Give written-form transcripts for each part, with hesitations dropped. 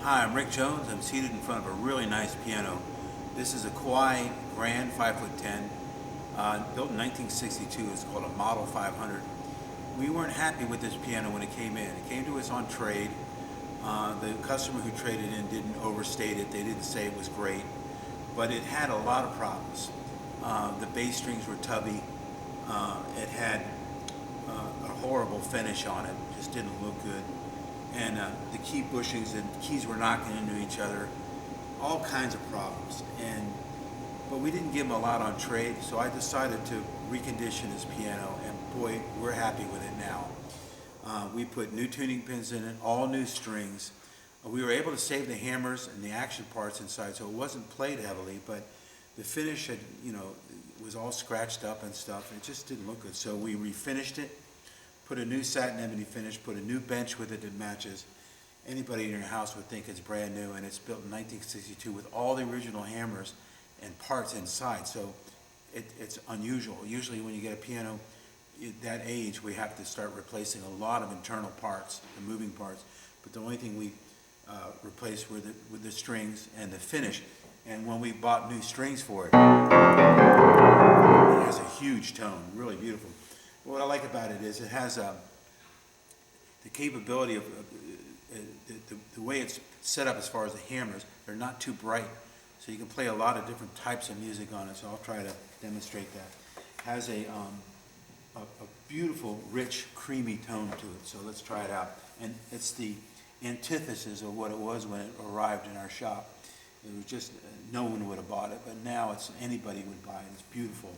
Hi, I'm Rick Jones. I'm seated in front of a really nice piano. This is a Kawai Grand 5'10", built in 1962. It's called a Model 500. We weren't happy with this piano when it came in. It came to us on trade. The customer who traded in didn't overstate it. They didn't say it was great, but it had a lot of problems. The bass strings were tubby. It had a horrible finish on it. Just didn't look good. And the key bushings and keys were knocking into each other, all kinds of problems. But we didn't give him a lot on trade, so I decided to recondition his piano, and boy, we're happy with it now. We put new tuning pins in it, all new strings. We were able to save the hammers and the action parts inside, so it wasn't played heavily, but the finish had, was all scratched up and stuff. It just didn't look good, so we refinished it. Put a new satin ebony finish, put a new bench with it that matches. Anybody in your house would think it's brand new, and it's built in 1962 with all the original hammers and parts inside, so it's unusual. Usually when you get a piano that age, we have to start replacing a lot of internal parts, the moving parts, but the only thing we replaced were the strings and the finish. And when we bought new strings for it, it has a huge tone, really beautiful. What I like about it is it has the capability of the way it's set up as far as the hammers. They're not too bright, so you can play a lot of different types of music on it. So I'll try to demonstrate that. It has a beautiful, rich, creamy tone to it. So let's try it out. And it's the antithesis of what it was when it arrived in our shop. It was just no one would have bought it, but now it's anybody would buy it. It's beautiful.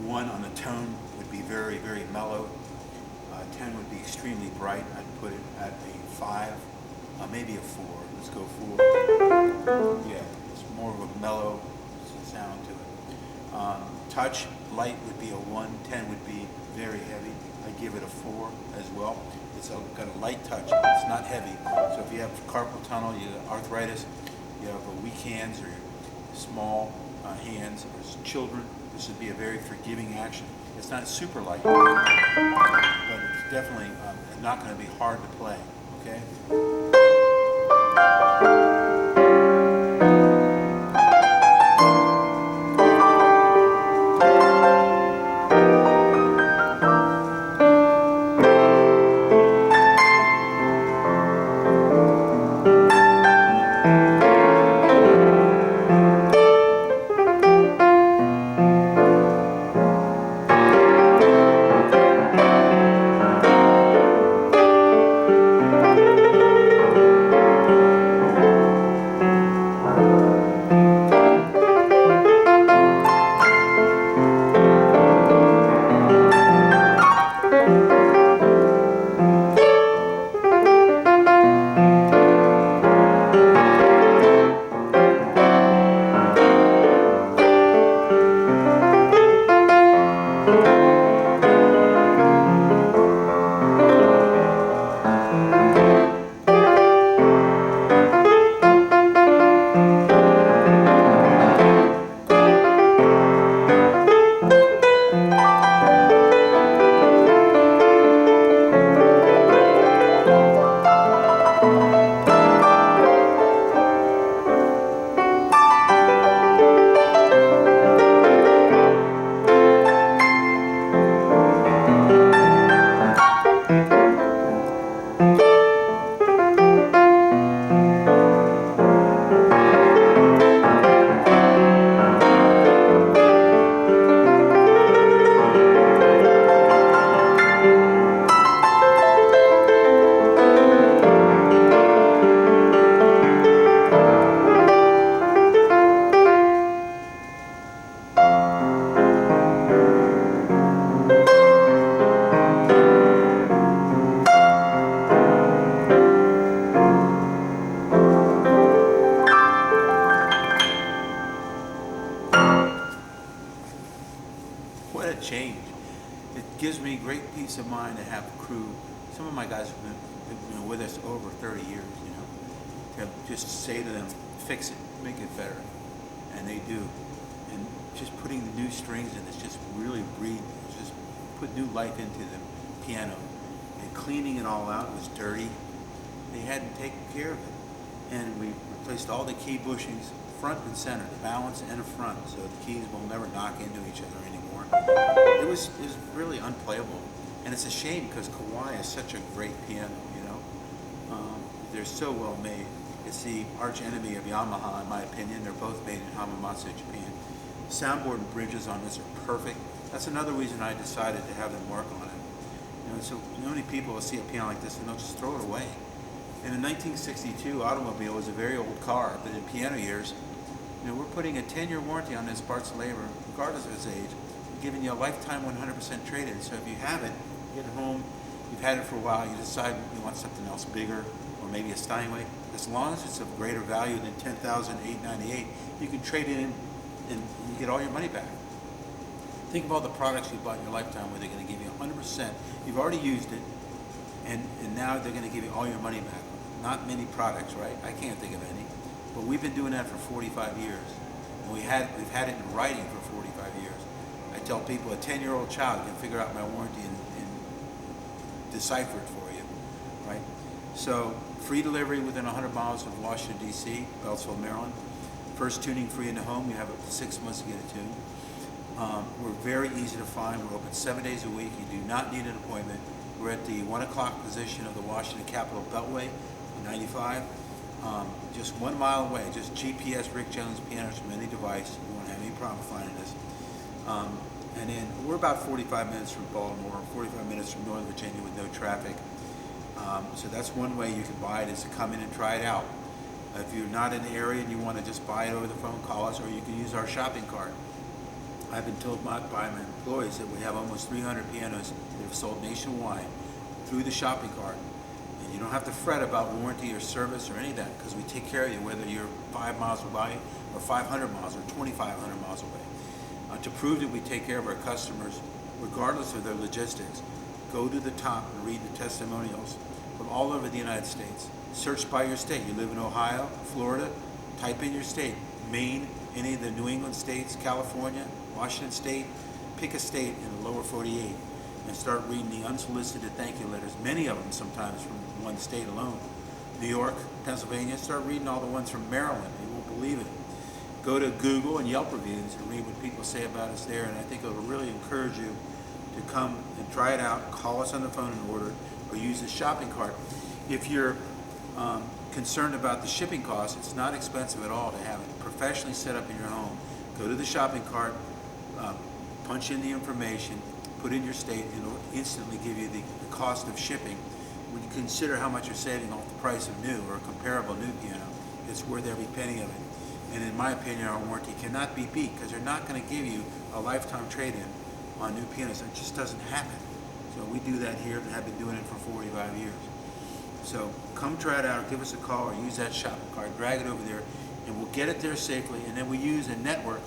1 on the tone would be very, very mellow. 10 would be extremely bright. I'd put it at a 5, maybe a 4. Let's go 4. Yeah, it's more of a mellow sound to it. Touch, light would be a 1. 10 would be very heavy. I give it a 4 as well. It's got a light touch. It's not heavy. So if you have carpal tunnel, you have arthritis, you have weak hands or small hands or children, this would be a very forgiving action. It's not super light, but it's definitely not going to be hard to play. Okay. What a change. It gives me great peace of mind to have a crew. Some of my guys have been with us over 30 years, you know, to just say to them, fix it, make it better. And they do. And just putting the new strings in, it's just really just put new life into the piano. And cleaning it all out, it was dirty. They hadn't taken care of it. And we replaced all the key bushings, front and center, the balance and the front, so the keys will never knock into each other anymore. It was really unplayable, and it's a shame because Kawai is such a great piano. You know, they're so well made. It's the arch enemy of Yamaha, in my opinion. They're both made in Hamamatsu, Japan. Soundboard and bridges on this are perfect. That's another reason I decided to have them work on it. You know, so many people will see a piano like this and they'll just throw it away. In the 1962 automobile was a very old car, but in piano years, you know, we're putting a 10-year warranty on this parts and labor, regardless of its age, giving you a lifetime 100% trade-in. So if you have it, you get home, you've had it for a while, you decide you want something else bigger, or maybe a Steinway, as long as it's of greater value than $10,898, you can trade it in and you get all your money back. Think of all the products you bought in your lifetime where they're going to give you 100%. You've already used it, and now they're going to give you all your money back. Not many products, right? I can't think of any. But we've been doing that for 45 years. And we've had it in writing for 45 years. I tell people a 10-year-old child can figure out my warranty and decipher it for you, right? So free delivery within 100 miles of Washington, D.C., Beltsville, Maryland. First tuning free in the home. You have up to 6 months to get it tuned. We're very easy to find. We're open 7 days a week. You do not need an appointment. We're at the 1 o'clock position of the Washington Capitol Beltway, 95. Just 1 mile away. Just GPS Rick Jones pianos from any device. You won't have any problem finding us. And then we're about 45 minutes from Baltimore, 45 minutes from Northern Virginia with no traffic. So that's one way you can buy it, is to come in and try it out. If you're not in the area and you want to just buy it over the phone, call us, or you can use our shopping cart. I've been told by my employees that we have almost 300 pianos that have sold nationwide through the shopping cart. And you don't have to fret about warranty or service or any of that, because we take care of you whether you're 5 miles away or 500 miles or 2,500 miles away. To prove that we take care of our customers regardless of their logistics, go to the top and read the testimonials from all over the United States. Search by your state. You live in Ohio, Florida, type in your state. Maine, any of the New England states, California, Washington State, pick a state in the lower 48 and start reading the unsolicited thank you letters, many of them sometimes from one state alone. New York, Pennsylvania, start reading all the ones from Maryland. You won't believe it. Go to Google and Yelp reviews and read what people say about us there, and I think it'll really encourage you to come and try it out, call us on the phone and order, or use the shopping cart. If you're concerned about the shipping costs, it's not expensive at all to have it professionally set up in your home. Go to the shopping cart, punch in the information, put in your state, and it'll instantly give you the cost of shipping. When you consider how much you're saving off the price of new or a comparable new piano, it's worth every penny of it. And in my opinion, our warranty cannot be beat, because they're not going to give you a lifetime trade-in on new pianos. It just doesn't happen. So we do that here and have been doing it for 45 years. So come try it out, or give us a call, or use that shopping cart, drag it over there, and we'll get it there safely. And then we use a network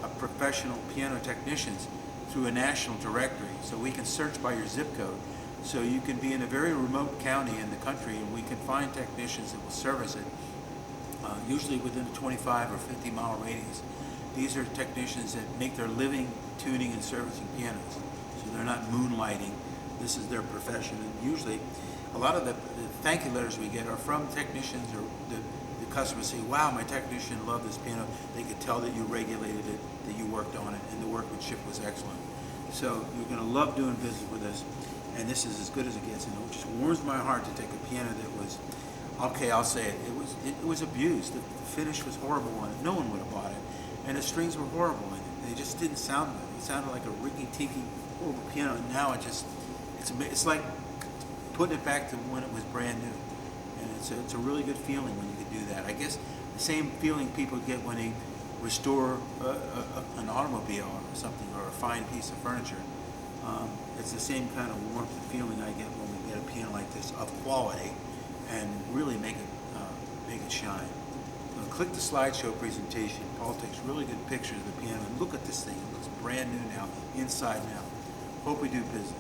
of professional piano technicians through a national directory, so we can search by your zip code. So you can be in a very remote county in the country, and we can find technicians that will service it, usually within a 25 or 50 mile radius. These are technicians that make their living tuning and servicing pianos. So they're not moonlighting. This is their profession. And usually, a lot of the thank you letters we get are from technicians, or the customers say, wow, my technician loved this piano. They could tell that you regulated it, that you worked on it, and the workmanship was excellent. So you're going to love doing business with us, and this is as good as it gets. And it just warms my heart to take a piano that was, okay, I'll say it, it was abused. The finish was horrible on it. No one would have bought it. And the strings were horrible in it. They just didn't sound good. It sounded like a rinky-tinky, horrible piano. And now it's like putting it back to when it was brand new. And it's a really good feeling when you can do that. I guess the same feeling people get when they restore an automobile or something, or a fine piece of furniture. It's the same kind of warmth and feeling I get when we get a piano like this of quality and really make it shine. Click the slideshow presentation. Paul takes really good pictures of the piano. And look at this thing. It looks brand new now, inside now. Hope we do business.